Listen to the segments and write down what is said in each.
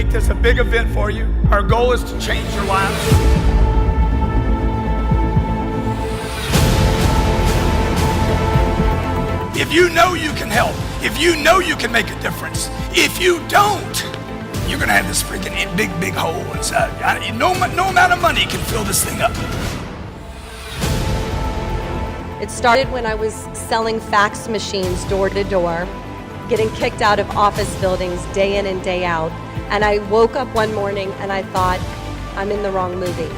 make this a big event for you. Our goal is to change your lives. If you know you can help, if you know you can make a difference, if you don't, you're gonna have this freaking big hole inside. No amount of money can fill this thing up. It started when I was selling fax machines door to door, getting kicked out of office buildings day in and day out. And I woke up one morning and I thought, I'm in the wrong movie.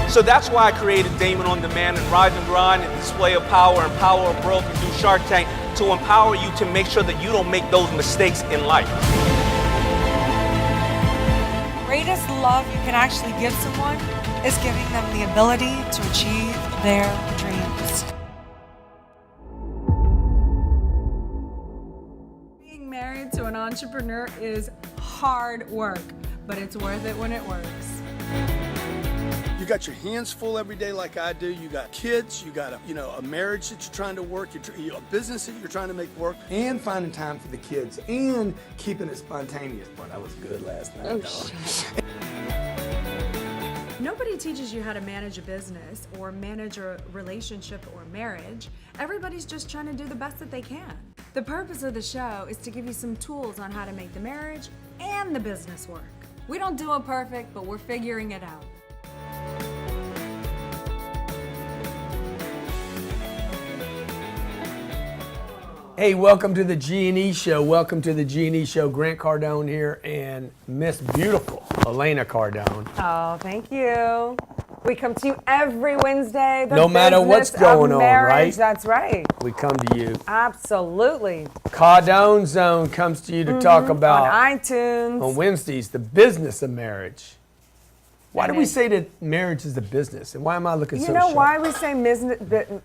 So that's why I created Damon On Demand and Rise and Grind and Display of Power and Power of Growth and do Shark Tank to empower you to make sure that you don't make those mistakes in life. Greatest love you can actually give someone is giving them the ability to achieve their dreams. Being married to an entrepreneur is hard work, but it's worth it when it works. You got your hands full every day like I do. You got kids, you got a marriage that you're trying to work, a business that you're trying to make work. And finding time for the kids and keeping it spontaneous. Boy, that was good last night. Oh, shit. Nobody teaches you how to manage a business or manage a relationship or marriage. Everybody's just trying to do the best that they can. The purpose of the show is to give you some tools on how to make the marriage and the business work. We don't do it perfect, but we're figuring it out. Hey, welcome to the G&E Show. Welcome to the G&E Show. Grant Cardone here and Miss Beautiful Elena Cardone. Oh, thank you. We come to you every Wednesday. No matter what's going on, right? That's right. We come to you. Absolutely. Cardone Zone comes to you to talk about, on iTunes. on Wednesdays, the business of marriage. Why do we say that marriage is a business? And why am I looking so You know sharp? why we say business?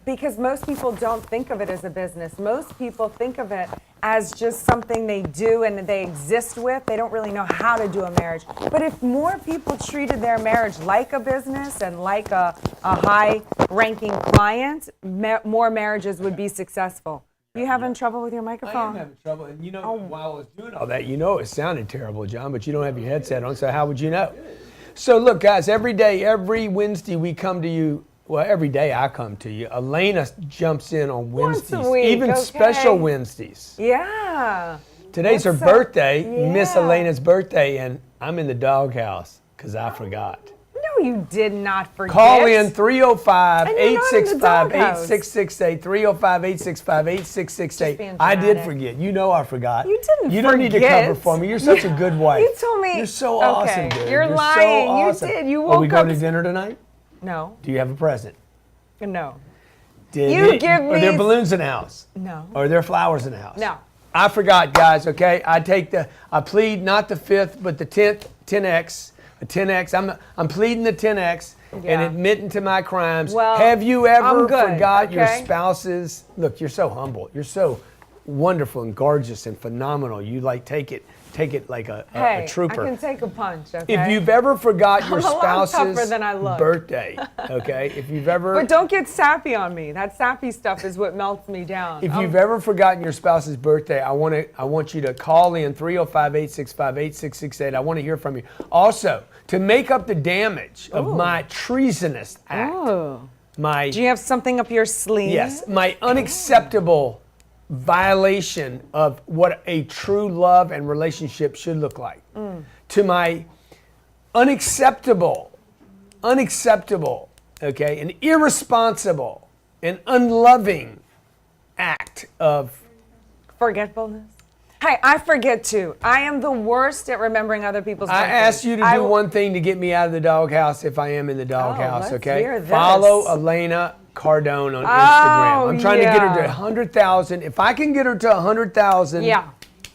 Because most people don't think of it as a business. Most people think of it as just something they do and they exist with. They don't really know how to do a marriage. But if more people treated their marriage like a business and like a high-ranking client, more marriages would be successful. You having trouble with your microphone? I am having trouble. And while I was doing all that, it sounded terrible, John, but you don't have your headset on, so how would you know? So look, guys, every Wednesday we come to you. Well, every day I come to you. Elena jumps in on Wednesdays, Once a week, even special Wednesdays. Yeah. Today's her birthday, Miss Elena's birthday, and I'm in the doghouse because I forgot. No, you did not forget. Call in 305-865-8668, 305-865-8668. I did forget. You know I forgot. You didn't You don't need to forget. cover for me. You're such a good wife. You told me. You're so awesome, dude. You're so lying. awesome. You did. You Are woke we up. going to dinner tonight? No. Do you have a present? No. Are me. there balloons in the house? No. Are there flowers in the house? No. I forgot, guys, okay? I plead not the 5th, but the 10X. A 10X. I'm pleading the 10X and admitting to my crimes. Well, have you ever forgot your okay? spouse's? Look, you're so humble. You're so wonderful and gorgeous and phenomenal. You take it like a trooper. I can take a punch, okay? If you've ever forgot your I'm a lot tougher spouse's than I look. birthday, okay? If you've ever But don't get sappy on me. That sappy stuff is what melts me down. If you've ever forgotten your spouse's birthday, I want you to call in 305-865-8668. I want to hear from you. Also, to make up the damage of my treasonous act, do you have something up your sleeve? yes, my unacceptable violation of what a true love and relationship should look like, to my unacceptable, okay, and irresponsible and unloving act of Forgetfulness. Hey, I forget too. I am the worst at remembering other people's birthdays. I asked you to do one thing to get me out of the doghouse if I am in the doghouse, let's okay? hear this. Follow Elena Cardone on Instagram. I'm trying to get her to 100,000. If I can get her to 100,000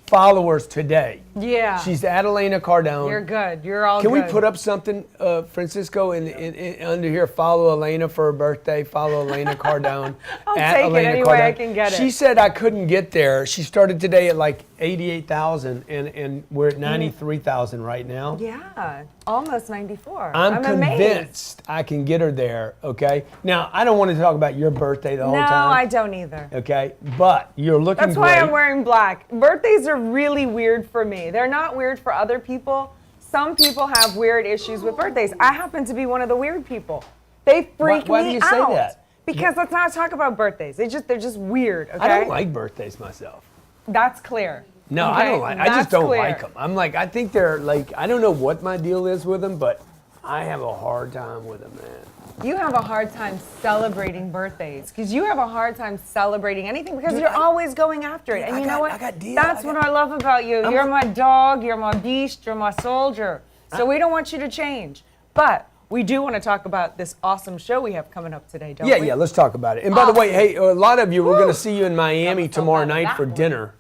followers today, Yeah. She's at Elena Cardone. You're good. You're all Can good. we put up something, Francisco, in under here? Follow Elena for her birthday. Follow Elena Cardone. I'll at take it Elena any way I Cardone. can get it. She said I couldn't get there. She started today at like 88,000, and we're at 93,000 right now. Yeah, almost 94. I'm amazed. convinced I can get her there. Okay. Now I don't want to talk about your birthday the whole No, time. I don't either. Okay, but you're looking That's great. why I'm wearing black. Birthdays are really weird for me. They're not weird for other people. Some people have weird issues with birthdays. I happen to be one of the weird people. They freak Why me do you out. say that? Because let's not talk about birthdays. They're just weird, okay? I don't like birthdays myself. That's clear. No, Okay? I don't like. I just That's don't clear. like them. I'm like, I think they're like, I don't know what my deal is with them, but I have a hard time with them, man. You have a hard time celebrating birthdays because you have a hard time celebrating anything because Dude, you're always going after it. And I you got- know what? I got deal. That's I what got- I love about you. You're my dog, you're my beast, you're my soldier. So we don't want you to change. But we do want to talk about this awesome show we have coming up today, don't Yeah, we? yeah. Let's talk about it. And by the way, hey, a lot of you, we're going to see you in Miami I'm so tomorrow glad of night that for one. dinner.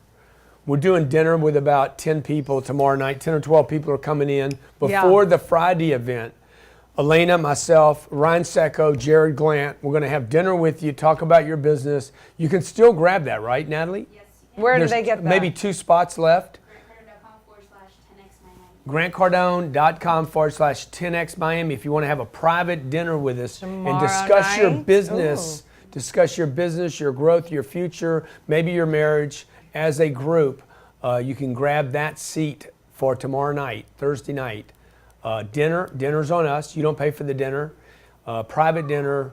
We're doing dinner with about 10 people tomorrow night. 10 or 12 people are coming in before the Friday event. Elena, myself, Ryan Secco, Jared Glant. We're going to have dinner with you, talk about your business. You can still grab that, right, Natalie? Yes, you can. Where do There's they get that? maybe 2 spots left. GrantCardone.com/10xmiami. GrantCardone.com/10x Miami. If you want to have a private dinner with us and Tomorrow discuss your night? business, your growth, your future, maybe your marriage as a group, you can grab that seat for tomorrow night, Thursday night. Dinner's on us. You don't pay for the dinner. Private dinner.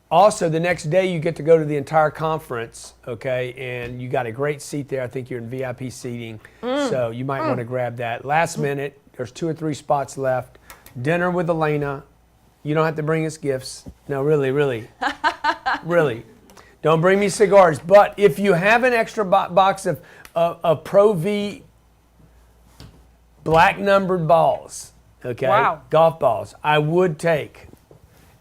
Also, the next day you get to go to the entire conference, okay? And you got a great seat there. I think you're in VIP seating, so you might want to grab that. Last minute, there's 2 or 3 spots left. Dinner with Elena. You don't have to bring us gifts. No, really, really. Don't bring me cigars. But if you have an extra box of Pro V black numbered balls, okay? Wow. Golf balls, I would take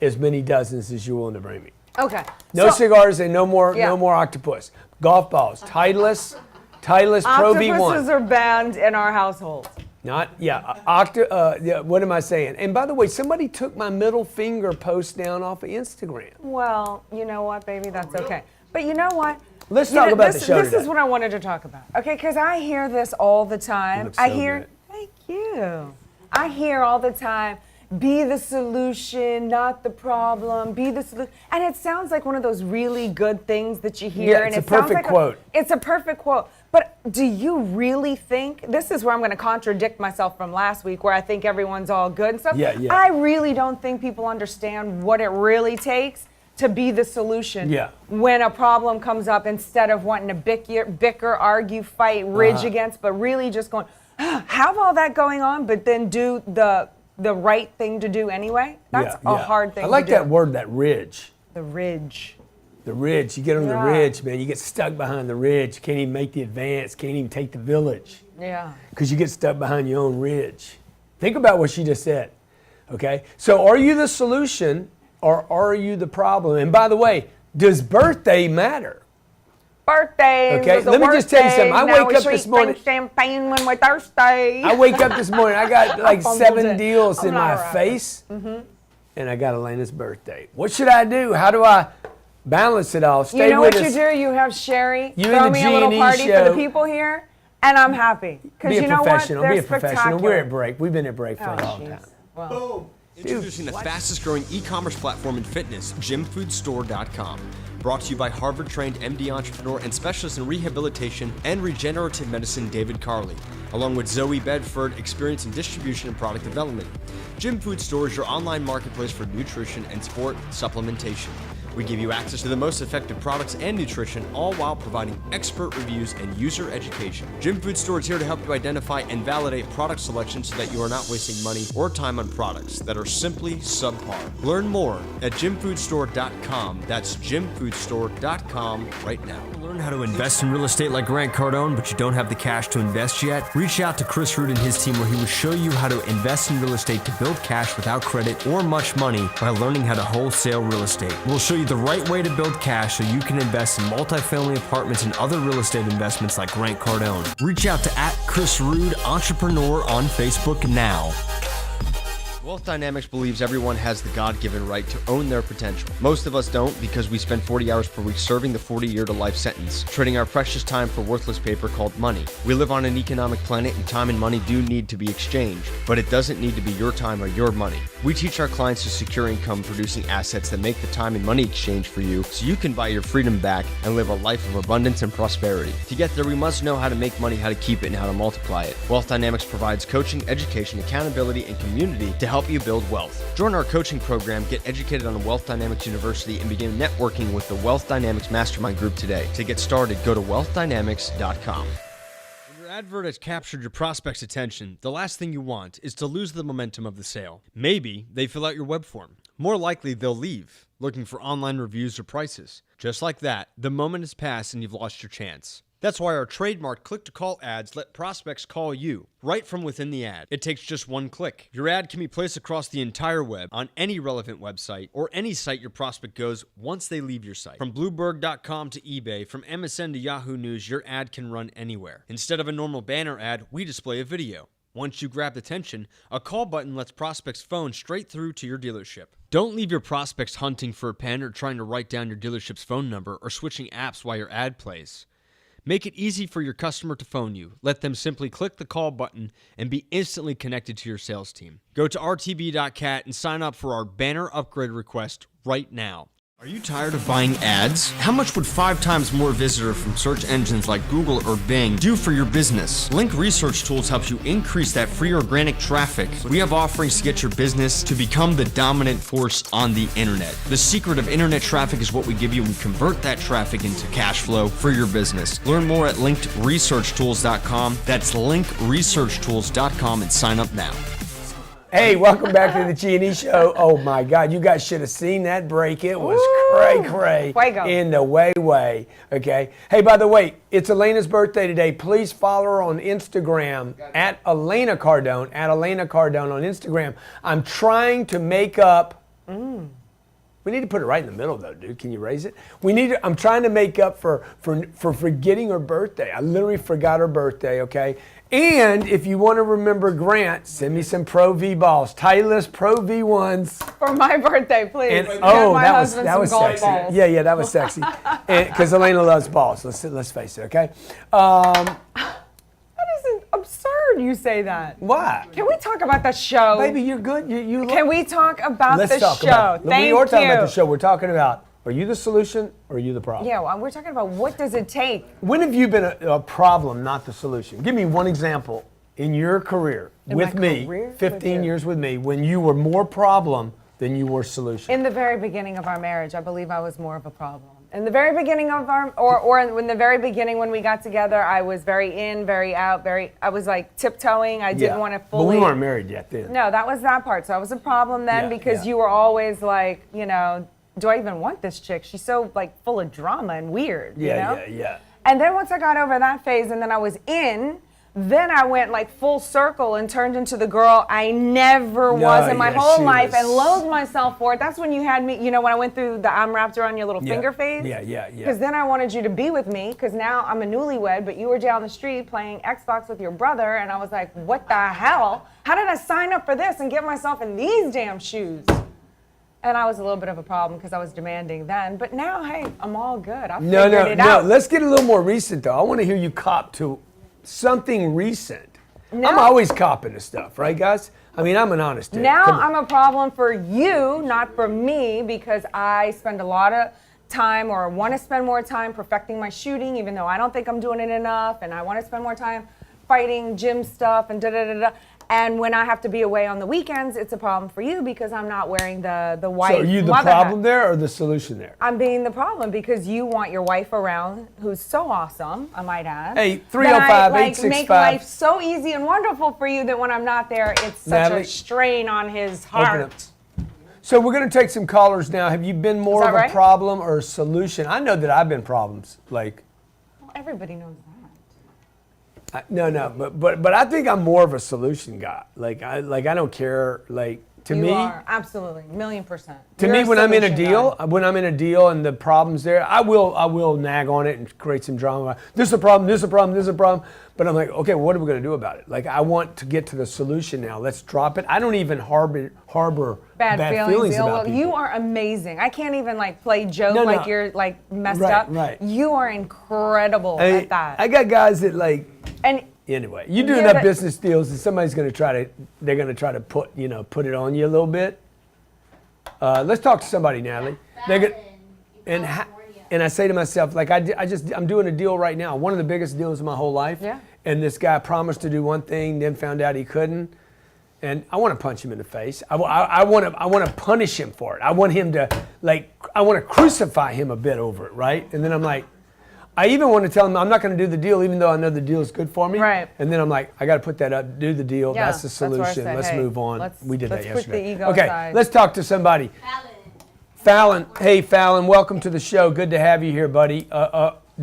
as many dozens as you're willing to bring me. Okay. No So- cigars and no more Yeah. octopus. Golf balls, Titleist Pro V1. Octopuses are banned in our household. What am I saying? And by the way, somebody took my middle finger post down off of Instagram. Well, you know what, baby? That's okay. But you know what? Let's You talk know, about this, the show This today. is what I wanted to talk about. Okay, because I hear this all the time. look I so hear, good. thank you. I hear all the time, be the solution, not the problem. Be the solution. And it sounds like one of those really good things that you hear. Yeah, and it's it a sounds perfect like quote. It's a perfect quote. But do you really think, this is where I'm going to contradict myself from last week, where I think everyone's all good and stuff. Yeah. I really don't think people understand what it really takes to be the solution Yeah. when a problem comes up, instead of wanting to bicker, argue, fight, ridge against, but really just going, have all that going on, but then do the right thing to do anyway. That's a hard thing I like to do. that word, that ridge. The ridge. The ridge. You get on the Yeah. ridge, man. You get stuck behind the ridge. You can't even make the advance. Can't even take the village. Yeah. Because you get stuck behind your own ridge. Think about what she just said. Okay? So are you the solution or are you the problem? And by the way, does birthday matter? Birthdays. Okay, is the let me just tell you worst something. I day. Now wake we up should this morning- drink champagne when we're thirsty. I wake up this morning, I got like fumbled 7 it. deals I'm in not my a rapper. face. And I got Elena's birthday. What should I do? How do I balance it all? Stay You know with what us. you do? You have Sherry You throw and the me a little G&E party for show. the people here, and I'm happy. Because Be a you know what? professional. They're Be a professional. spectacular. We're at break. We've been at break for a long jeez. time. Well, Introducing the fastest growing e-commerce platform in fitness, gymfoodstore.com. Brought to you by Harvard-trained MD entrepreneur and specialist in rehabilitation and regenerative medicine, David Carley, along with Zoe Bedford, experience in distribution and product development. Gym Food Store is your online marketplace for nutrition and sport supplementation. We give you access to the most effective products and nutrition, all while providing expert reviews and user education. Gym Food Store is here to help you identify and validate product selection so that you are not wasting money or time on products that are simply subpar. Learn more at gymfoodstore.com. That's gymfoodstore.com right now. Learn how to invest in real estate like Grant Cardone, but you don't have the cash to invest yet? Reach out to Chris Root and his team where he will show you how to invest in real estate to build cash without credit or much money by learning how to wholesale real estate. We'll show you the right way to build cash so you can invest in multifamily apartments and other real estate investments like Grant Cardone. Reach out to @Chris Root Entrepreneur on Facebook now. Wealth Dynamics believes everyone has the God-given right to own their potential. Most of us don't because we spend 40 hours per week serving the 40-year-to-life sentence, trading our precious time for worthless paper called money. We live on an economic planet and time and money do need to be exchanged, but it doesn't need to be your time or your money. We teach our clients to secure income producing assets that make the time and money exchange for you so you can buy your freedom back and live a life of abundance and prosperity. To get there, we must know how to make money, how to keep it, and how to multiply it. Wealth Dynamics provides coaching, education, accountability, and community to help you build wealth. Join our coaching program, get educated on Wealth Dynamics University, and begin networking with the Wealth Dynamics Mastermind Group today. To get started, go to wealthdynamics.com. When your advert has captured your prospect's attention, the last thing you want is to lose the momentum of the sale. Maybe they fill out your web form. More likely, they'll leave, looking for online reviews or prices. Just like that, the moment has passed and you've lost your chance. That's why our trademark click-to-call ads let prospects call you right from within the ad. It takes just one click. Your ad can be placed across the entire web on any relevant website or any site your prospect goes once they leave your site. From Bloomberg.com to eBay, from MSN to Yahoo News, your ad can run anywhere. Instead of a normal banner ad, we display a video. Once you grab attention, a call button lets prospects phone straight through to your dealership. Don't leave your prospects hunting for a pen or trying to write down your dealership's phone number or switching apps while your ad plays. Make it easy for your customer to phone you. Let them simply click the call button and be instantly connected to your sales team. Go to rtb.cat and sign up for our banner upgrade request right now. Are you tired of buying ads? How much would 5 times more visitor from search engines like Google or Bing do for your business? Link Research Tools helps you increase that free organic traffic. We have offerings to get your business to become the dominant force on the internet. The secret of internet traffic is what we give you, and we convert that traffic into cash flow for your business. Learn more at linkedresearchtools.com. That's linkresearchtools.com and sign up now. Hey, welcome back to the G&E Show. Oh my God, you guys should have seen that break. It was cray Fuego. in the way. Okay. Hey, by the way, it's Elena's birthday today. Please follow her on Instagram at Elena Cardone. At Elena Cardone on Instagram. I'm trying to make up. We need to put it right in the middle though, dude. Can you raise it? I'm trying to make up for forgetting her birthday. I literally forgot her birthday. Okay. And if you want to remember Grant, send me some Pro V balls, Titleist Pro V1s. For my birthday, please. And, Get oh, my that husband some was golf sexy. balls. Yeah, that was sexy. Because Elena loves balls. Let's face it, okay? That is absurd you say that. Why? Can we talk about the show? Baby, you're good. You look. Can we talk about Let's the talk show? about it. Thank We are talking you. about the show. We're talking about, are you the solution or are you the problem? Yeah, well, we're talking about what does it take? When have you been a problem, not the solution? Give me one example in your career with me, 15 years with me, when you were more problem than you were solution. In the very beginning of our marriage, I believe I was more of a problem. In the very beginning of in the very beginning when we got together, I was very in, very out, I was like tiptoeing. I didn't want to fully. But we weren't married yet then. No, that was that part. So I was a problem then because you were always like, do I even want this chick? She's so like full of drama and weird, you know? Yeah. And then once I got over that phase and then I was in, then I went like full circle and turned into the girl I never was in my whole life and loathed myself for it. That's when you had me, when I went through the I'm wrapped around your little finger phase. Yeah. Because then I wanted you to be with me because now I'm a newlywed, but you were down the street playing Xbox with your brother and I was like, what the hell? How did I sign up for this and get myself in these damn shoes? And I was a little bit of a problem because I was demanding then. But now, hey, I'm all good. I figured it out. Let's get a little more recent though. I want to hear you cop to something recent. I'm always copping to stuff, right, guys? I mean, I'm an honest dude. Now I'm a problem for you, not for me, because I spend a lot of time or want to spend more time perfecting my shooting, even though I don't think I'm doing it enough, and I want to spend more time fighting gym stuff and da-da-da-da. And when I have to be away on the weekends, it's a problem for you because I'm not wearing the white. So are you the problem there or the solution there? I'm being the problem because you want your wife around, who's so awesome, I might add. Hey, 305-865. Make life so easy and wonderful for you that when I'm not there, it's such a strain on his heart. So we're going to take some callers now. Have you been more of a problem or a solution? I know that I've been problems, like everybody knows that. No, but I think I'm more of a solution guy. Like I don't care. Like to You me, are, absolutely, 1,000,000%. to You're me, a when I'm in a solution deal, guy. and the problem's there, I will nag on it and create some drama. This is a problem. This is a problem. This is a problem. But I'm like, okay, what are we going to do about it? Like I want to get to the solution now. Let's drop it. I don't even harbor Bad feelings. about Well, people. you are amazing. I can't even like play joke No, like no. you're like messed Right, up. right. You are incredible at that. I got guys that like. And Anyway, you do Yeah, enough but- business deals, and somebody's going to try to put it on you a little bit. Let's talk to somebody, Natalie. And I say to myself, like I'm doing a deal right now, one of the biggest deals of my whole life. Yeah. And this guy promised to do one thing, then found out he couldn't. And I want to punch him in the face. I want to punish him for it. I want to crucify him a bit over it, right? And then I'm like, I even want to tell him I'm not going to do the deal, even though I know the deal is good for me. Right. And then I'm like, I got to put that up, do the deal. Yeah, that's the that's what I solution. said. Let's Hey, move on. We did that let's yesterday. put the ego okay, aside. let's talk to somebody. Fallon. Hey, Fallon, welcome to the show. Good to have you here, buddy.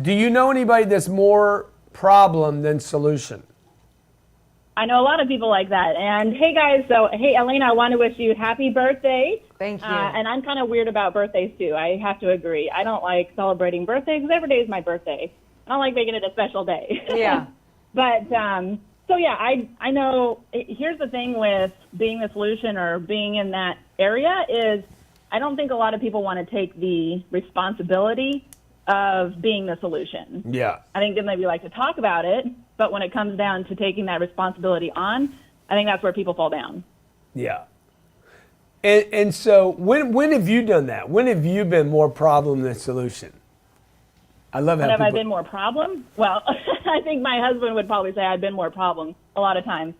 Do you know anybody that's more problem than solution? I know a lot of people like that. And hey, guys, so hey, Elena, I want to wish you happy birthday. Thank you. And I'm kind of weird about birthdays, too. I have to agree. I don't like celebrating birthdays because every day is my birthday. I don't like making it a special day. Yeah. But, so yeah, I know, here's the thing with being the solution or being in that area is I don't think a lot of people want to take the responsibility of being the solution. Yeah. I think they maybe like to talk about it, but when it comes down to taking that responsibility on, I think that's where people fall down. Yeah. And so when have you done that? When have you been more problem than solution? I love how When have I people- been more problem? Well, I think my husband would probably say I've been more problem a lot of times.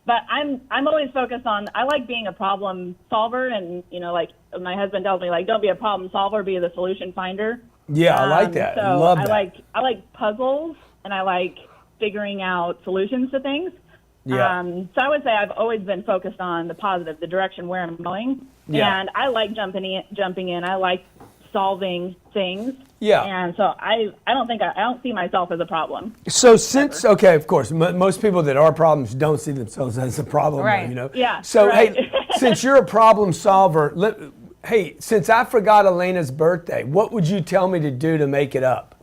But I'm always focused on, I like being a problem solver, and, you know, like my husband tells me, like, don't be a problem solver, be the solution finder. Yeah, I like that. So I love that. I like puzzles, and I like figuring out solutions to things. Yeah. So I would say I've always been focused on the positive, the direction where I'm going. Yeah. And I like jumping in. I like solving things. Yeah. And so I don't see myself as a problem. So since, okay, of course, most people that are problems don't see themselves as a problem, Right. you know? Yeah, So, right. hey, since you're a problem solver, hey, since I forgot Elena's birthday, what would you tell me to do to make it up?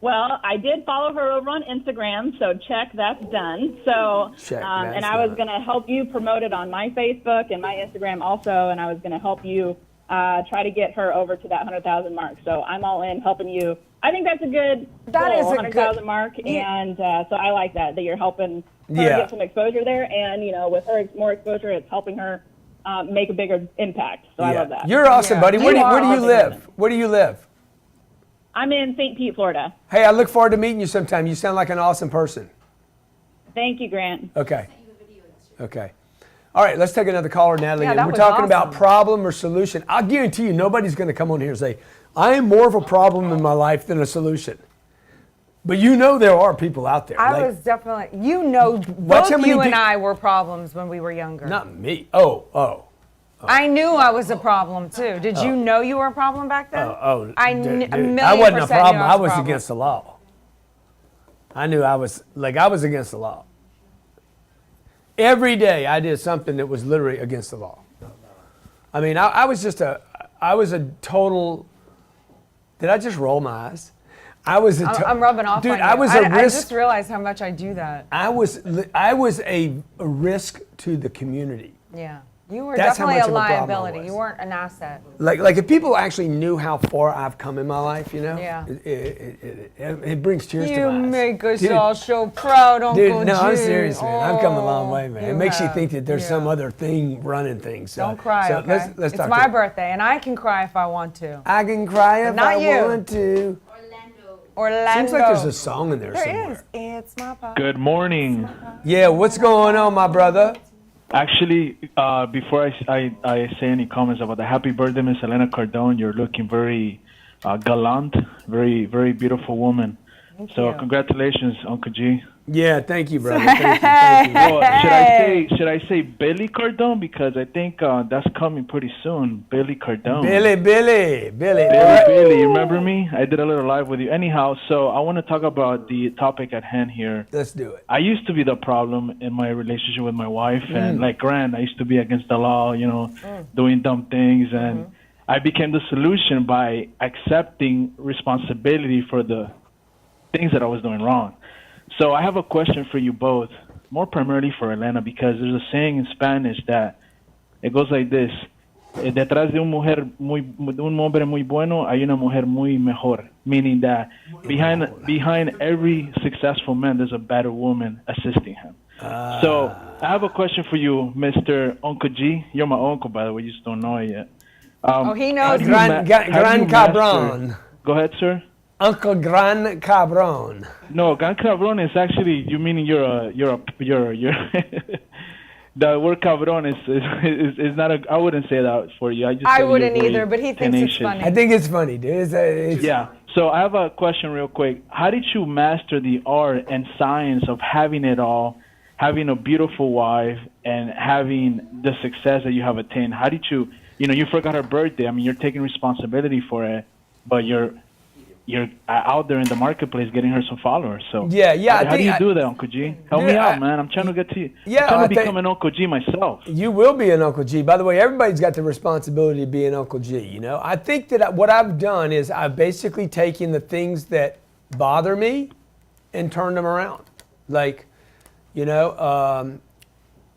Well, I did follow her over on Instagram, so check, that's done. So, Check, and that's I was done. going to help you promote it on my Facebook and my Instagram also, and I was going to help you try to get her over to that 100,000 mark. So I'm all in helping you. I think that's a good That goal, is a 100,000 good- mark, Yeah. and so I like that you're helping her Yeah. get some exposure there, and you know, with her more exposure, it's helping her make a bigger impact. So I love that. You're awesome, Yeah. buddy. Where do you awesome. live? Where do you live? I'm in St. Pete, Florida. Hey, I look forward to meeting you sometime. You sound like an awesome person. Thank you, Grant. Okay. Okay. All right, let's take another caller, Natalie. Yeah, And that we're was talking about awesome. problem or solution. I'll guarantee you nobody's going to come on here and say, I am more of a problem in my life than a solution. But you know there are people out there. I like, was definitely, you know, Watch both how many you and peop- I were problems when we were younger. Not me. Oh. I knew I was a problem too. Did you know you were a problem back then? I dude, a million I wasn't a percent problem. knew I was a problem. against the law. I knew I was against the law. Every day I did something that was literally against the law. I mean, I was a total, did I just roll my eyes? I'm rubbing off dude, on you. I was a I risk. just realized how much I do that. I was a risk to the community. Yeah. You were That's how definitely much a of a problem I liability. was. You weren't an asset. Like if people actually knew how far I've come in my life, you know, Yeah. it brings tears to You my eyes. make us Dude, all so proud, Uncle Dude, no, I'm Jim. serious, man. I've come a long Oh, way, man. It makes you have. think that there's Yeah. some other thing running things. So, Don't cry, so okay? Let's it's talk my to birthday, and I can cry if I want to. I can cry if not I you. want to. Orlando. Seems like there's a song in there There somewhere. is. It's my pop. Good morning. Yeah, what's going on, my brother? Actually, before I say any comments about the happy birthday, Miss Elena Cardone, you're looking very gallant, very, very beautiful woman. Thank So you. congratulations, Uncle G. Yeah, thank you, brother. Thank you. Well, should I say Billy Cardone, because I think that's coming pretty soon. Billy Cardone. Billy. Billy, you remember me? I did a little live with you. Anyhow, so I want to talk about the topic at hand here. Let's do it. I used to be the problem in my relationship with my wife, and like Grant, I used to be against the law, doing dumb things, and I became the solution by accepting responsibility for the things that I was doing wrong. So I have a question for you both, more primarily for Elena, because there's a saying in Spanish that it goes like this: detrás de un hombre muy bueno hay una mujer muy mejor. Meaning that behind every successful man, there's a better woman assisting him. So I have a question for you, Mr. Uncle G. You're my uncle, by the way. You just don't know it yet. He knows. Gran Cabron. Go ahead, sir. Uncle Gran Cabron. No, Gran Cabron is actually, you meaning you're the word cabron is not I wouldn't say that for you. I wouldn't either, but he thinks it's funny. I think it's funny, dude. Yeah. So I have a question real quick. How did you master the art and science of having it all, having a beautiful wife, and having the success that you have attained? How did you forgot her birthday. I mean, you're taking responsibility for it, but you're out there in the marketplace getting her some followers. So how do you do that, Uncle G? Help me out, man. I'm trying to get to you. I'm trying to become an Uncle G myself. You will be an Uncle G. By the way, everybody's got the responsibility to be an Uncle G. I think that what I've done is I've basically taken the things that bother me and turned them around. Like, I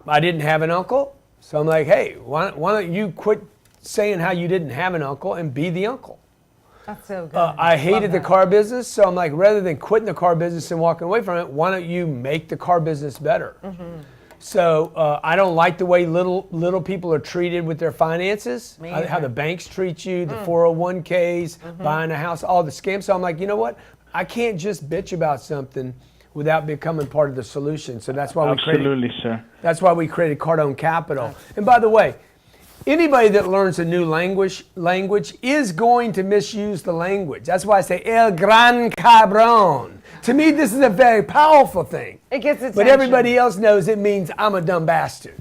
didn't have an uncle, so I'm like, hey, why don't you quit saying how you didn't have an uncle and be the uncle? That's so good. I hated the car business, so I'm like, rather than quitting the car business and walking away from it, why don't you make the car business better? So I don't like the way little people are treated with their finances, how the banks treat you, the 401ks, buying a house, all the scams. So I'm like, you know what? I can't just bitch about something without becoming part of the solution. So that's why That's why we created Cardone Capital. And by the way, anybody that learns a new language is going to misuse the language. That's why I say El Gran Cabron. To me, this is a very powerful thing. It gets attention. But everybody else knows it means I'm a dumb bastard.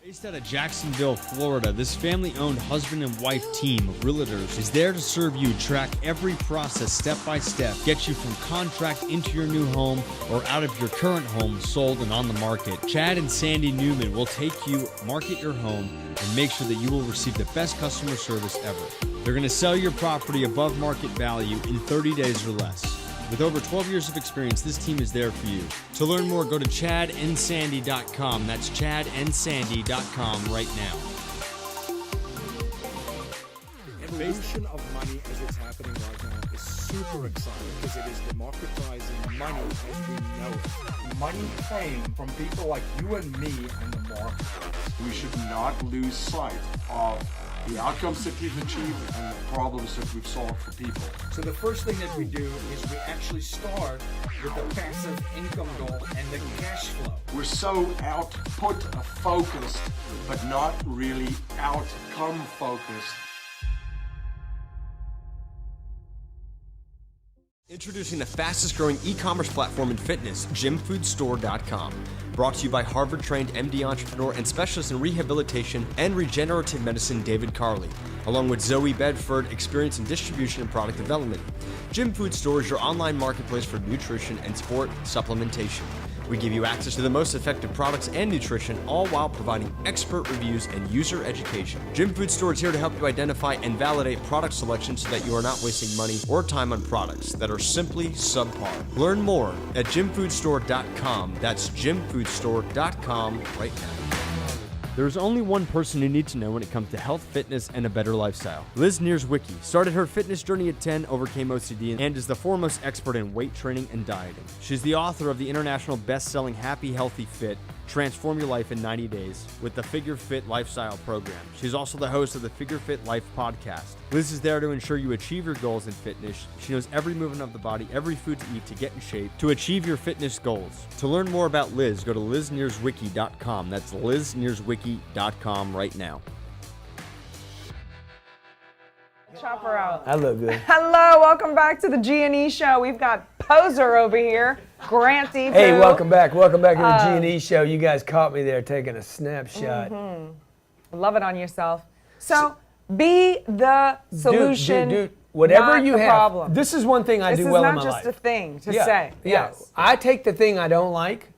Based out of Jacksonville, Florida, this family-owned husband and wife team of realtors is there to serve you, track every process step by step, get you from contract into your new home or out of your current home sold and on the market. Chad and Sandy Newman will take you, market your home, and make sure that you will receive the best customer service ever. They're going to sell your property above market value in 30 days or less. With over 12 years of experience, this team is there for you. To learn more, go to chadandsandy.com. That's chadandsandy.com right now. Evolution of money as it's happening right now is super exciting because it is democratizing money as we know it. Money came from people like you and me in the marketplace. We should not lose sight of the outcomes that we've achieved and the problems that we've solved for people. So the first thing that we do is we actually start with the passive income goal and the cash flow. We're so output focused, but not really outcome focused. Introducing the fastest growing e-commerce platform in fitness, gymfoodstore.com. Brought to you by Harvard-trained MD entrepreneur and specialist in rehabilitation and regenerative medicine, David Carley, along with Zoe Bedford, experience in distribution and product development. Gym Food Store is your online marketplace for nutrition and sport supplementation. We give you access to the most effective products and nutrition, all while providing expert reviews and user education. Gym Food Store is here to help you identify and validate product selection so that you are not wasting money or time on products that are simply subpar. Learn more at gymfoodstore.com. That's gymfoodstore.com right now. There's only one person you need to know when it comes to health, fitness, and a better lifestyle. Liz Nierzwicki started her fitness journey at 10, overcame OCD, and is the foremost expert in weight training and dieting. She's the author of the international best-selling Happy, Healthy, Fit, Transform Your Life in 90 Days with the Figure Fit Lifestyle Program. She's also the host of the Figure Fit Life podcast. Liz is there to ensure you achieve your goals in fitness. She knows every movement of the body, every food to eat to get in shape, to achieve your fitness goals. To learn more about Liz, go to liznierzwicki.com. That's liznierzwicki.com right now. Chop her out. I look good. Hello, welcome back to the G&E show. We've got Poser over here, Grant E. Hey, welcome back. Welcome back to the G&E show. You guys caught me there taking a snapshot. Love it on yourself. So, be the solution. Dude, whatever not you the have. problem. This is one thing I do well in my life. This is not just a thing to say. Yeah. Yes. I take the thing I don't like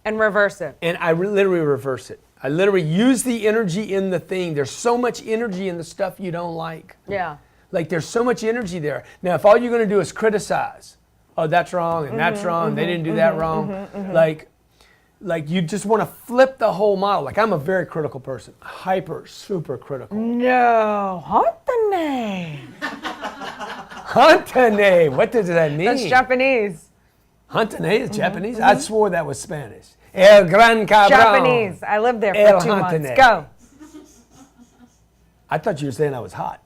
and reverse it. And I literally reverse it. I literally use the energy in the thing. There's so much energy in the stuff you don't like. Yeah. Like there's so much energy there. Now, if all you're going to do is criticize, oh, that's wrong and that's wrong, they didn't do that wrong, like you just want to flip the whole model. Like I'm a very critical person, super critical. No, Hantane. Hantane, what does that mean? That's Japanese. Hantane is Japanese? I swore that was Spanish. El Gran Cabrón. Japanese. I lived there for 2 months. Go. I thought you were saying I was hot.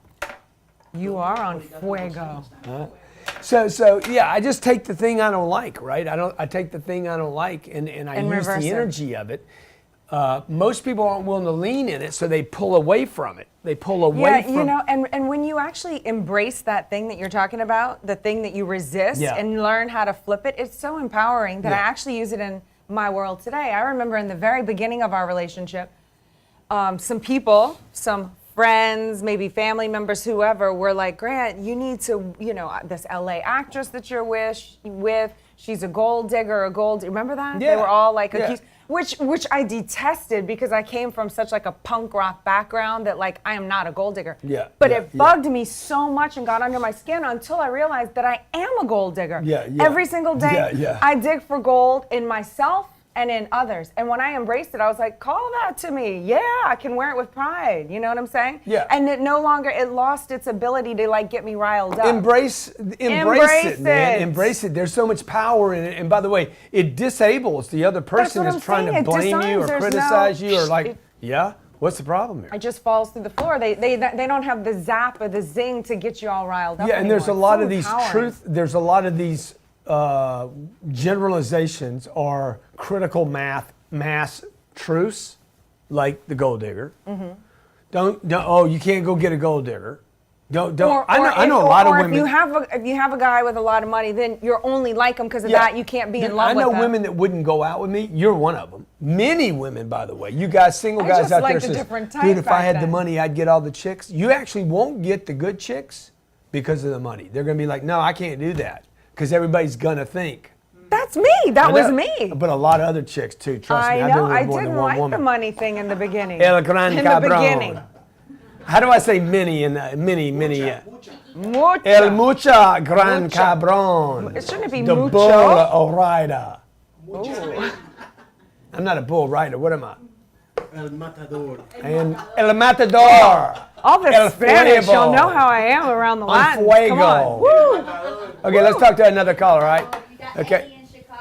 You are on fuego. So yeah, I just take the thing I don't like, right? I take the thing I don't like and I use the energy of it. Most people aren't willing to lean in it, so they pull away from it. They pull away from it. Yeah, you know, and when you actually embrace that thing that you're talking about, the thing that you resist, and learn how to flip it, it's so empowering that I actually use it in my world today. I remember in the very beginning of our relationship, some people, some friends, maybe family members, whoever, were like, Grant, you need to, you know, this LA actress that you're with, she's a gold digger, remember that? Yeah. They were all like accused. Which I detested because I came from such like a punk rock background that like I am not a gold digger. Yeah. But it bugged me so much and got under my skin until I realized that I am a gold digger. Every single day I dig for gold in myself and in others. And when I embraced it, I was like, call that to me. Yeah, I can wear it with pride. You know what I'm saying? Yeah. And it no longer, it lost its ability to like get me riled up. Embrace it, man. Embrace it. There's so much power in it. And by the way, it disables the other person that's trying to blame you or criticize you or like, what's the problem here? It just falls through the floor. They don't have the zap or the zing to get you all riled up. Yeah, and anymore. there's a lot of these there's a lot of these generalizations or critical mass truths, like the gold digger. Don't you can't go get a gold digger. I know a lot of women. If you have a guy with a lot of money, then you're only like him because of that. You can't be in love with him. I know women that wouldn't go out with me. You're one of them. Many women, by the way. You guys, single guys out there, says, dude, if I had the money, I'd get all the chicks. You actually won't get the good chicks because of the money. They're gonna be like, no, I can't do that because everybody's gonna think. That's me. That was me. But a lot of other chicks too. Trust me. I know. I've been with I more than didn't one like woman. the money thing in the beginning. El Gran Cabrón. In the beginning. How do I say many in the many? Mucha. El mucha gran cabrón. It shouldn't be the mucho. bull rider. I'm not a bull rider. What am I? El matador. And el matador. All the el Spanish. fuego. You'll know how I am around the Latin. Fuego. Come on. Woo. Okay, let's talk to another caller, right? Okay.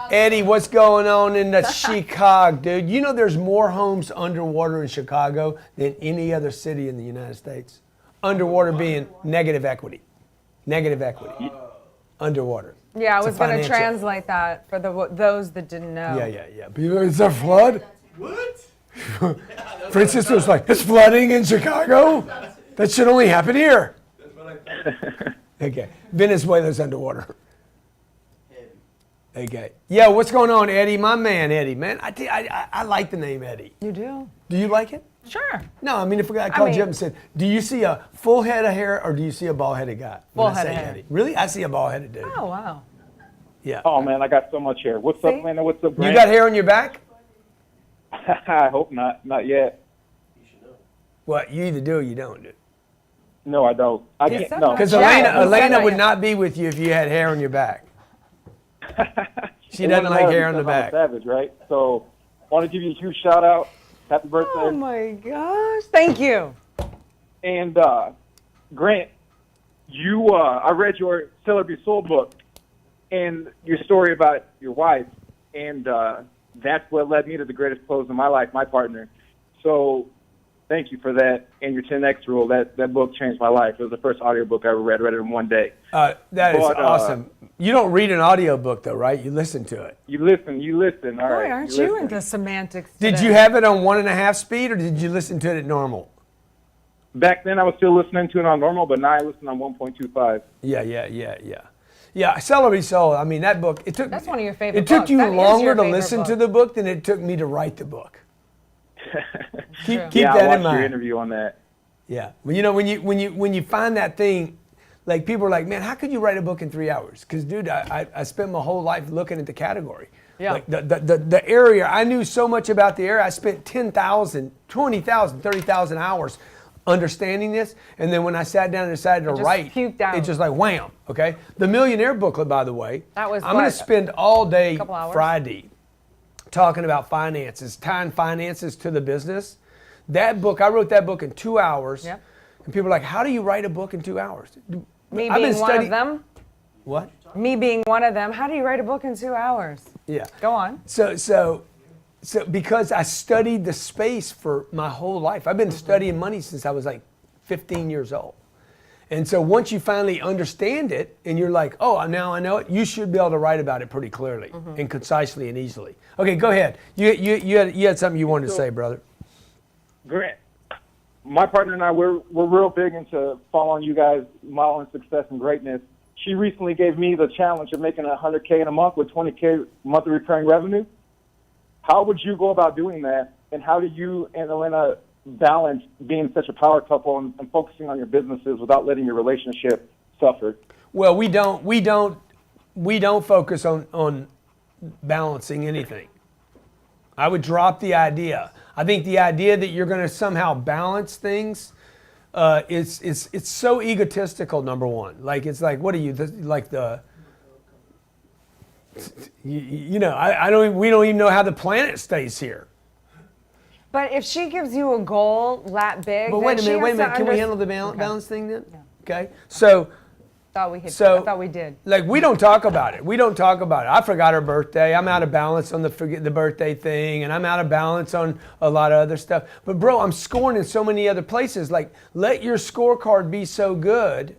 Eddie, what's going on in the Chicago, dude? You know there's more homes underwater in Chicago than any other city in the United States. Underwater being negative equity. Negative equity. Underwater. Yeah, I was going to translate that for those that didn't know. Yeah. Is there flood? What? Francisco was like, it's flooding in Chicago? That should only happen here. Okay. Venezuela's underwater. Okay. Yeah, what's going on, Eddie? My man, Eddie, man. I like the name Eddie. You do? Do you like it? Sure. No, I mean, if a guy called you up and said, do you see a full head of hair or do you see a bald-headed guy? Full head of hair. Eddie? Really? I see a bald-headed dude. Oh, wow. Yeah. Oh, man, I got so much hair. What's up, man? What's up, Grant? You got hair on your back? I hope not. Not yet. What? You either do or you don't do. No, I don't. I can't. No. Because Elena would not be with you if you had hair on your back. She doesn't like hair on the back. I'm a savage, right? So, I want to give you a huge shout out. Happy birthday. Oh my gosh. Thank you. And Grant, I read your Celebrity Soul book and your story about your wife, and that's what led me to the greatest close of my life, my partner. So thank you for that. And your 10X rule, that book changed my life. It was the first audiobook I ever read it in one day. That is awesome. You don't read an audiobook though, right? You listen to it. You listen. All right. Boy, aren't you into semantics today? Did you have it on 1.5 speed or did you listen to it at normal? back then I was still listening to it on normal, but now I listen on 1.25. Yeah, Celery Soul. I mean, that book. That's one of your favorite It took books. you That is longer your to favorite listen book. to the book than it took me to write the book. keep Yeah, I that watched in mind. your interview on that. Yeah. Well, you know, when you find that thing, like people are like, man, how could you write a book in 3 hours? Because, dude, I spent my whole life looking at the category. Yeah. Like the area, I knew so much about the area. I spent 10,000, 20,000, 30,000 hours understanding this. And then when I sat down and decided to just write, puked out. it just like wham. Okay. The Millionaire booklet, by the way, That was I'm going to what, spend all day couple hours? Friday talking about finances, tying finances to the business. That book, I wrote that book in 2 hours. Yep. And people are like, how do you write a book in 2 hours? Me I've been being one of studying- them. What? Me being one of them. How do you write a book in 2 hours? Yeah. Go on. So because I studied the space for my whole life. I've been studying money since I was like 15 years old. And so once you finally understand it and you're like, oh, now I know it, you should be able to write about it pretty clearly and concisely and easily. Okay, go ahead. You had something you wanted to say, brother. Grant, my partner and I, we're real big into following you guys' modeling success and greatness. She recently gave me the challenge of making $100K in a month with $20K monthly recurring revenue. How would you go about doing that? And how do you and Elena balance being such a power couple and focusing on your businesses without letting your relationship suffer? Well, we don't focus on balancing anything. I would drop the idea. I think the idea that you're going to somehow balance things it's so egotistical. Number one, like it's like, what are you like the? You know, we don't even know how the planet stays here. But if she gives you a goal that big, But then wait a she minute, has to Can we underst- handle the Okay. balance thing then? Okay, so. I thought we did. Like, we don't talk about it. I forgot her birthday. I'm out of balance on the birthday thing, and I'm out of balance on a lot of other stuff. But, bro, I'm scoring in so many other places. Like, let your scorecard be so good.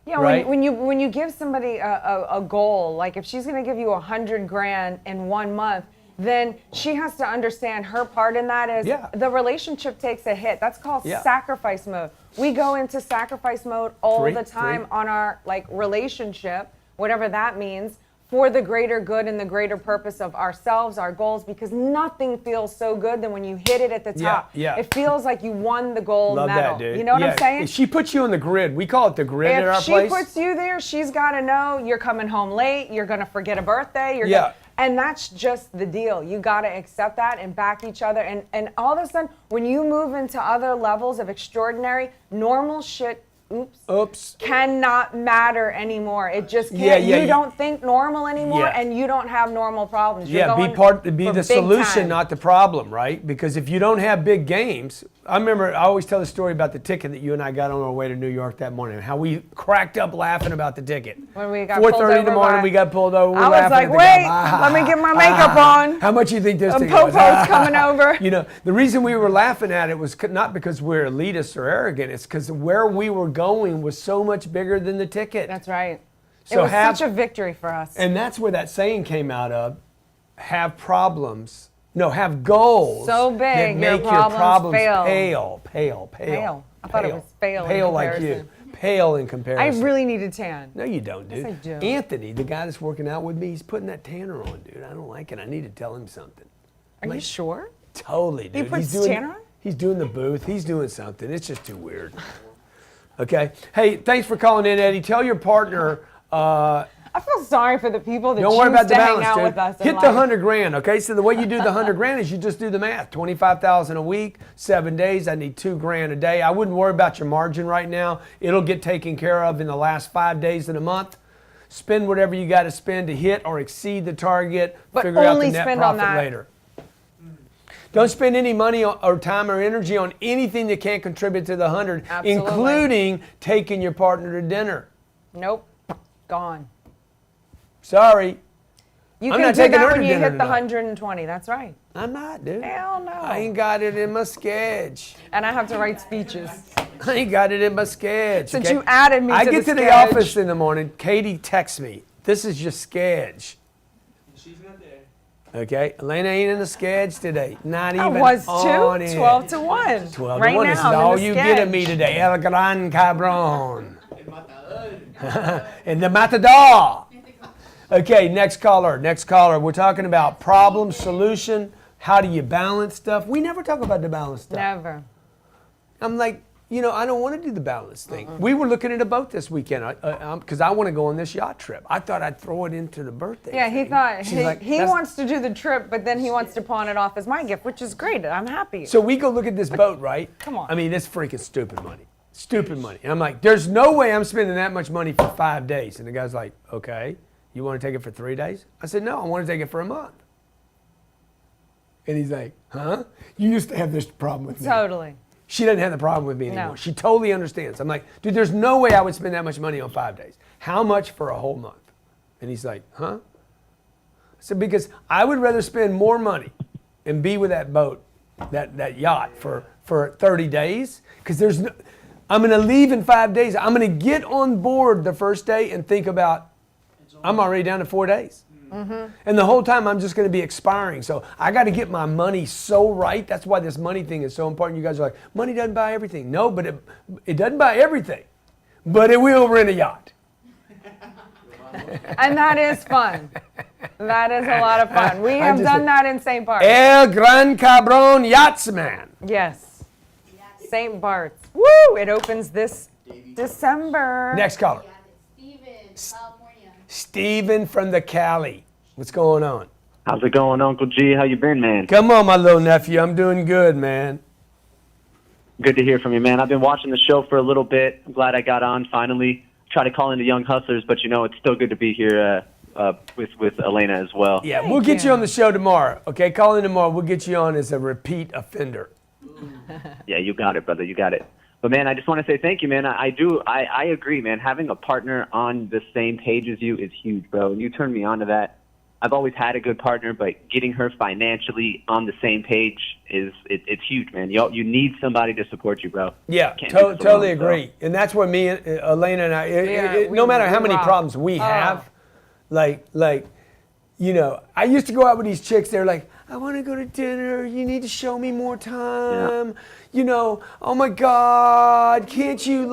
Yeah, right? when you give somebody a goal, like if she's going to give you $100,000 in 1 month, then she has to understand her part in that is the relationship takes a hit. That's called sacrifice mode. We go into sacrifice mode all the time on our like relationship, whatever that means, for the greater good and the greater purpose of ourselves, our goals, because nothing feels so good than when you hit it at the top. Yeah. It feels like you won the gold Love medal. that, dude. You know what I'm saying? She puts you on the grid. We call it the grid at our If she place. puts you there, she's got to know you're coming home late, you're going to forget a birthday. And that's just the deal. You got to accept that and back each other. And all of a sudden, when you move into other levels of extraordinary, normal shit, cannot matter anymore. It just can't. You don't think normal anymore, and you don't have normal problems. You're going be for the big solution, time. not the problem, right? Because if you don't have big games, I always tell the story about the ticket that you and I got on our way to New York that morning, how we cracked up laughing about the ticket. When we got 4:30 in the morning, we got pulled over. I was like, wait, let me get my makeup on. How much you think this thing Popo's was? coming over. You know, the reason we were laughing at it was not because we're elitist or arrogant. It's because where we were going was so much bigger than the ticket. That's right. So it was such a victory for us. And that's where that saying came out of: have goals so big that make your your problems pale. Pale. I thought it was fail in Pale like you. comparison. Pale in I comparison. really need a tan. No, you don't, dude. Yes, I do. Anthony, the guy that's working out with me, he's putting that tanner on, dude. I don't like it. I need to tell him something. Are you sure? Totally, dude. He puts doing, tanner on? He's doing the booth. He's doing something. It's just too weird. Okay. Hey, thanks for calling in, Eddie. Tell your partner. I feel sorry for the people that Don't worry choose about the to hang balance, out dude. with us. in Hit the life. 100 grand, okay? So the way you do the 100 grand is you just do the math. 25,000 a week, 7 days. I need 2 grand a day. I wouldn't worry about your margin right now. It'll get taken care of in the last 5 days of the month. Spend whatever you got to spend to hit or exceed the target. But Figure out only the net spend on profit that. later. Don't spend any money or time or energy on anything that can't contribute to the 100, Absolutely. including taking your partner to dinner. Nope. Gone. Sorry. You I'm can not do taking that her when to you dinner hit the tonight. 120. That's right. I'm not, dude. Hell no. I ain't got it in my sketch. And I have to write speeches. I ain't got it in my sketch. Since okay? you added me I to get the to the sketch. office in the morning. Katie texts me. This is your sketch. She's not there. Okay, Elena ain't in the sketch today. Not I even was on too. it. 12 to 1. 12 right to 1. now, This is I'm in all the you get of sketch. me today. El Gran Cabron. And the Matador. Okay, next caller. Next caller. We're talking about problem, solution. How do you balance stuff? We never talk about the balance stuff. Never. I'm like, I don't want to do the balance thing. We were looking at a boat this weekend because I want to go on this yacht trip. I thought I'd throw it into the birthday. Yeah, he thing. thought She's like, he "That's-" wants to do the trip, but then he wants to pawn it off as my gift, which is great. I'm happy. So we go look at this boat, right? Come on. I mean, it's freaking stupid money. Stupid money. And I'm like, there's no way I'm spending that much money for 5 days. And the guy's like, okay, you want to take it for 3 days? I said, no, I want to take it for a month. And he's like, huh? You used to have this problem with me. Totally. She doesn't have the problem with me anymore. No. She totally understands. I'm like, dude, there's no way I would spend that much money on 5 days. How much for a whole month? And he's like, huh? I said, because I would rather spend more money and be with that boat, that yacht for 30 days. Because I'm going to leave in 5 days. I'm going to get on board the first day and think about, I'm already down to 4 days. Mm-hmm. And the whole time I'm just going to be expiring. So I got to get my money so right. That's why this money thing is so important. You guys are like, money doesn't buy everything. No, but it doesn't buy everything. But it will rent a yacht. And that is fun. That is a lot of fun. We have done that in St. Bart's. El Gran Cabron Yachtsman. Yes. St. Bart's. Woo! It opens this December. Next caller. Steven from the Cali. What's going on? How's it going, Uncle G? How you been, man? Come on, my little nephew. I'm doing good, man. Good to hear from you, man. I've been watching the show for a little bit. I'm glad I got on finally. Try to call into Young Hustlers, but it's still good to be here with Elena as well. Yeah, we'll get you on the show tomorrow. Okay, call in tomorrow. We'll get you on as a repeat offender. Yeah, you got it, brother. You got it. But, man, I just want to say thank you, man. I agree, man. Having a partner on the same page as you is huge, bro. And you turned me on to that. I've always had a good partner, but getting her financially on the same page it's huge, man. You need somebody to support you, bro. Yeah, Can't do this totally alone, bro. agree. And that's what me and Elena and I, no matter how many problems we have, I used to go out with these chicks. They're like, I want to go to dinner. You need to show me more time. Yeah. Oh my God, can't you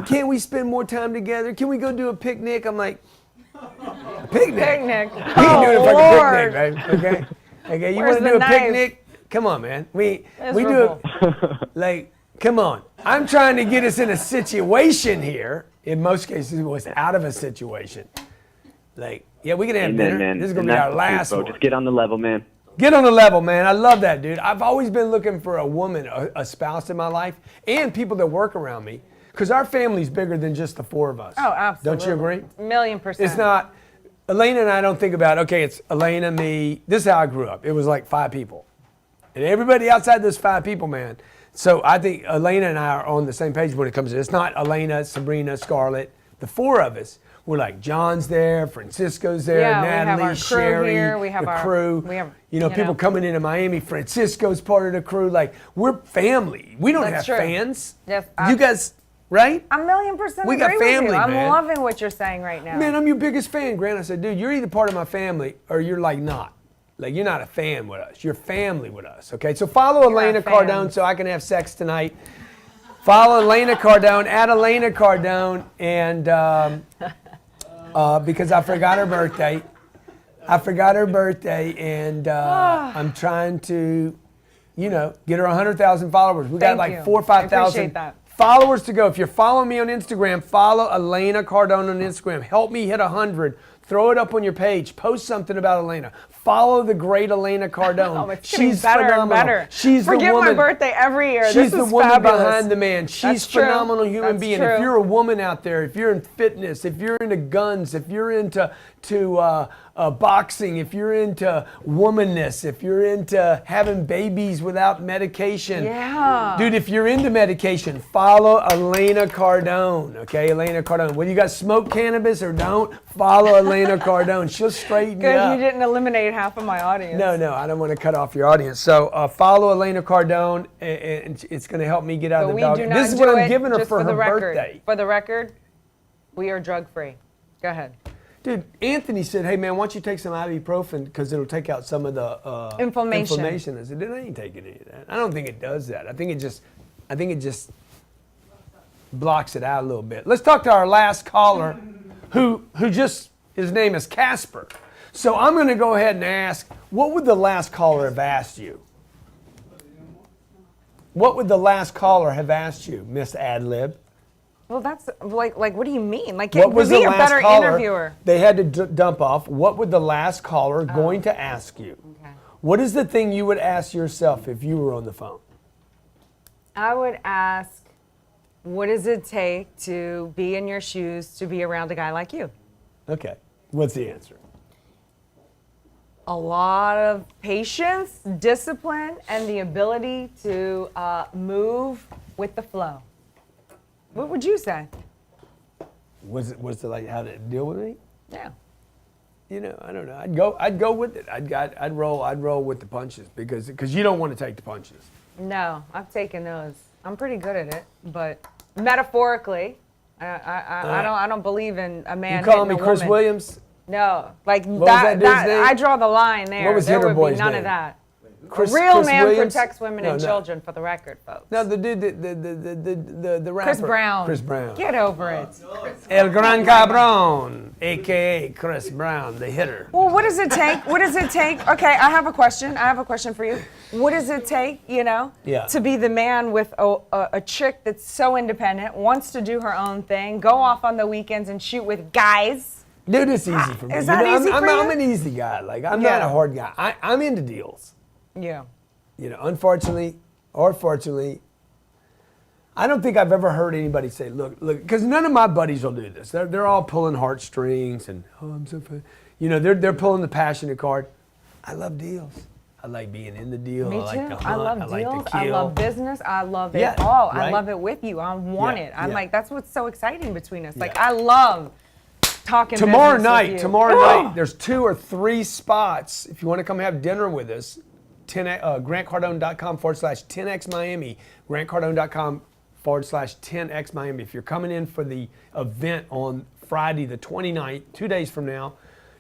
can't we spend more time together? Can we go do a picnic? I'm like, picnic? We can do a fucking picnic, right? Okay. You Where's want to the do a knife? picnic? Come on, man. We do it. Come on. I'm trying to get us in a situation here. In most cases, it was out of a situation. We can have dinner. Man. This is going And to be that's our the last truth, bro. one. Just get on the level, man. Get on the level, man. I love that, dude. I've always been looking for a woman, a spouse in my life, and people that work around me. Because our family's bigger than just the four of us. Oh, absolutely. Don't you agree? 1,000,000%. It's not, Elena and I don't think about, okay, it's Elena, me. This is how I grew up. It was like 5 people. And everybody outside those 5 people, man. So I think Elena and I are on the same page when it comes to, it's not Elena, Sabrina, Scarlett. The 4 of us, we're like, John's there, Francisco's there, Yeah, we have Natalie, our crew Sherry, here, we have the our- crew. we have, People coming into Miami. Francisco's part of the crew. Like, we're family. We don't That's have true. fans. Yes, You guys, right? I'm 1,000,000% We got agree with family, you. I'm man. loving what you're saying right now. Man, I'm your biggest fan, Grant. I said, dude, you're either part of my family or you're like not. Like, you're not a fan with us. You're family with us, okay? So follow Elena Cardone so I can have sex tonight. Follow Elena Cardone, at Elena Cardone, and because I forgot her birthday. And I'm trying to, get her 100,000 followers. We got Thank like you. 4,000 or 5,000 I appreciate that. followers to go. If you're following me on Instagram, follow Elena Cardone on Instagram. Help me hit 100. Throw it up on your page. Post something about Elena. Follow the great Elena Cardone. Oh, it's getting She's better phenomenal. and better. She's Forget the woman. my birthday every year. She's This the is woman fabulous. behind the man. She's That's true. phenomenal human That's being. true. If you're a woman out there, if you're in fitness, if you're into guns, if you're into boxing, if you're into womanness, if you're into having babies without medication, dude, if you're into medication, follow Elena Cardone. Okay, Elena Cardone. Whether you got smoke cannabis or don't, follow Elena Cardone. She'll straighten you Good, up. you didn't eliminate half of my audience. No, I don't want to cut off your audience. So follow Elena Cardone, and it's going to help me get out But of the we dog. do not This is do what I'm it giving her just for the her record. birthday. For the record, we are drug free. Go ahead. Dude, Anthony said, hey, man, why don't you take some ibuprofen because it'll take out some of the Inflammation. I said, I ain't taking any of that. I don't think it does that. I think it just blocks it out a little bit. Let's talk to our last caller who just, his name is Casper. So I'm going to go ahead and ask, what would the last caller have asked you? What would the last caller have asked you, Miss Adlib? Well, that's like what do you mean? Like, What was be the a last better caller interviewer. they had to dump off? What would the last caller going to ask you? Okay. What is the thing you would ask yourself if you were on the phone? I would ask, what does it take to be in your shoes to be around a guy like you? Okay. What's the answer? A lot of patience, discipline, and the ability to move with the flow. What would you say? Was it like how to deal with me? Yeah. You know, I don't know. I'd go with it. I'd roll with the punches because you don't want to take the punches. No, I've taken those. I'm pretty good at it, but metaphorically, I don't believe in a man. You calling me hitting a Chris woman. Williams? No, like What was that dude's name? I draw the line there. What was there Hitter would Boy's be none name? of that. Chris- a real Chris man Williams? protects women and No. children, for the record, folks. No, the dude, the rapper. Chris Brown. Chris Brown. Get over it. El Gran Cabron, a.k.a. Chris Brown, the hitter. Well, what does it take? What does it take? Okay, I have a question. For you. What does it take, Yeah. to be the man with a chick that's so independent, wants to do her own thing, go off on the weekends and shoot with guys? Dude, it's easy for me. Is that easy for you? I'm an easy guy. Like, I'm not a hard guy. I'm into deals. Yeah. Unfortunately or fortunately, I don't think I've ever heard anybody say, look, because none of my buddies will do this. They're all pulling heartstrings and, I'm so fun. They're pulling the passionate card. I love deals. I like being in the deal. Me I like too. to hunt. I love I like deals. to I kill. love business. I love it Yeah, all. I right? love it with you. I want Yeah, it. I'm yeah. like, that's what's so exciting between us. Like, Yeah. I love talking Tomorrow business with you. night, there's 2 or 3 spots. If you want to come have dinner with us, GrantCardone.com/10X Miami, GrantCardone.com/10X Miami. If you're coming in for the event on Friday the 29th, 2 days from now,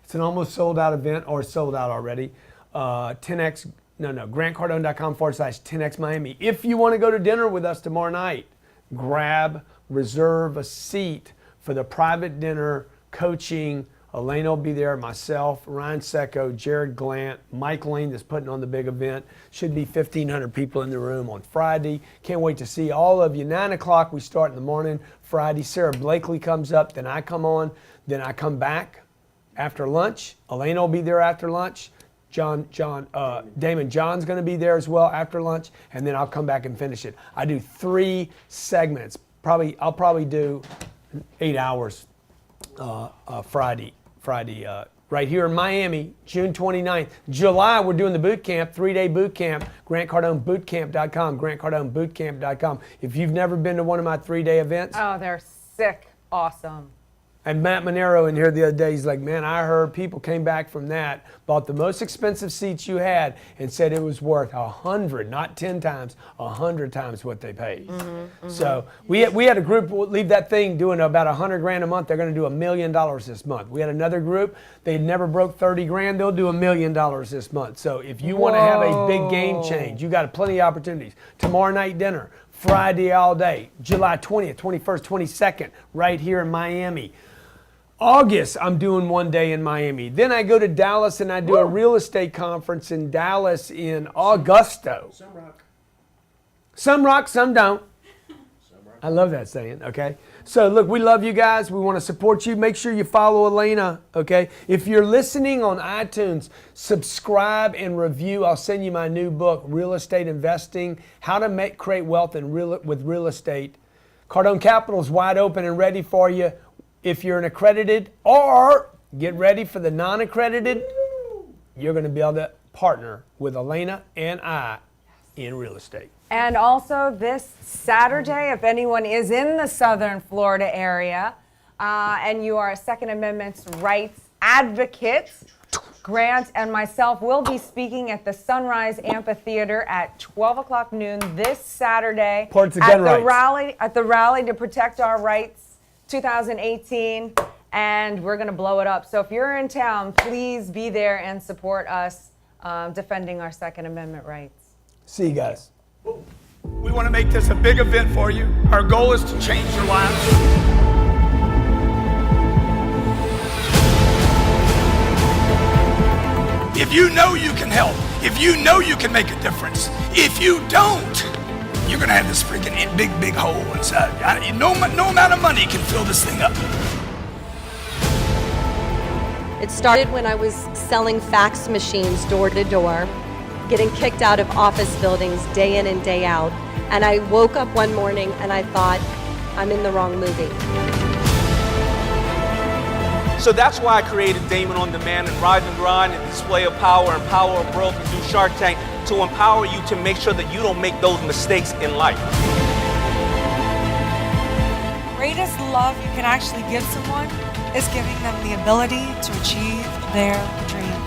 it's an almost sold out event or sold out already. GrantCardone.com/10X Miami. If you want to go to dinner with us tomorrow night, reserve a seat for the private dinner, coaching. Elena will be there, myself, Ryan Secco, Jared Glant, Mike Lane that's putting on the big event. Should be 1,500 people in the room on Friday. Can't wait to see all of you. 9 o'clock, we start in the morning. Friday, Sarah Blakely comes up, then I come on, then I come back after lunch. Elena will be there after lunch. Damon John's going to be there as well after lunch, and then I'll come back and finish it. I do 3 segments. I'll probably do 8 hours Friday, right here in Miami, June 29th. July, we're doing the boot camp, 3-day boot camp, GrantCardoneBootCamp.com, GrantCardoneBootCamp.com. If you've never been to one of my 3-day events. Oh, they're sick. Awesome. And Matt Monero in here the other day, he's like, man, I heard people came back from that, bought the most expensive seats you had, and said it was worth 100, not 10 times, 100 times what they paid. So we had a group leave that thing doing about $100,000 a month. They're going to do $1 million this month. We had another group, they never broke 30 grand. They'll do $1 million this month. So if you want to have a big game change, you got plenty of opportunities. Tomorrow night dinner, Friday all day, July 20th, 21st, 22nd, right here in Miami. August, I'm doing 1 day in Miami. Then I go to Dallas and I do a real estate conference in Dallas in Augusto. Some rock. Some rock, some don't. I love that saying, okay? So look, we love you guys. We want to support you. Make sure you follow Elena, okay? If you're listening on iTunes, subscribe and review. I'll send you my new book, Real Estate Investing, How to Create Wealth with Real Estate. Cardone Capital is wide open and ready for you. If you're an accredited, or get ready for the non-accredited, you're going to be able to partner with Elena and I in real estate. And also this Saturday, if anyone is in the Southern Florida area and you are a Second Amendment rights advocate, Grant and myself will be speaking at the Sunrise Amphitheater at 12 o'clock noon this Saturday Ports of gun rights. at the rally to protect our rights 2018. and we're going to blow it up. So if you're in town, please be there and support us defending our Second Amendment rights. See you guys. We want to make this a big event for you. Our goal is to change your lives. If you know you can help, if you know you can make a difference, if you don't, you're going to have this freaking big hole inside. No amount of money can fill this thing up. It started when I was selling fax machines door to door, getting kicked out of office buildings day in and day out. And I woke up one morning and I thought, I'm in the wrong movie. So that's why I created Damon On Demand and Rise and Grind and Display of Power and Power of Broke and do Shark Tank to empower you to make sure that you don't make those mistakes in life. Greatest love you can actually give someone is giving them the ability to achieve their dreams.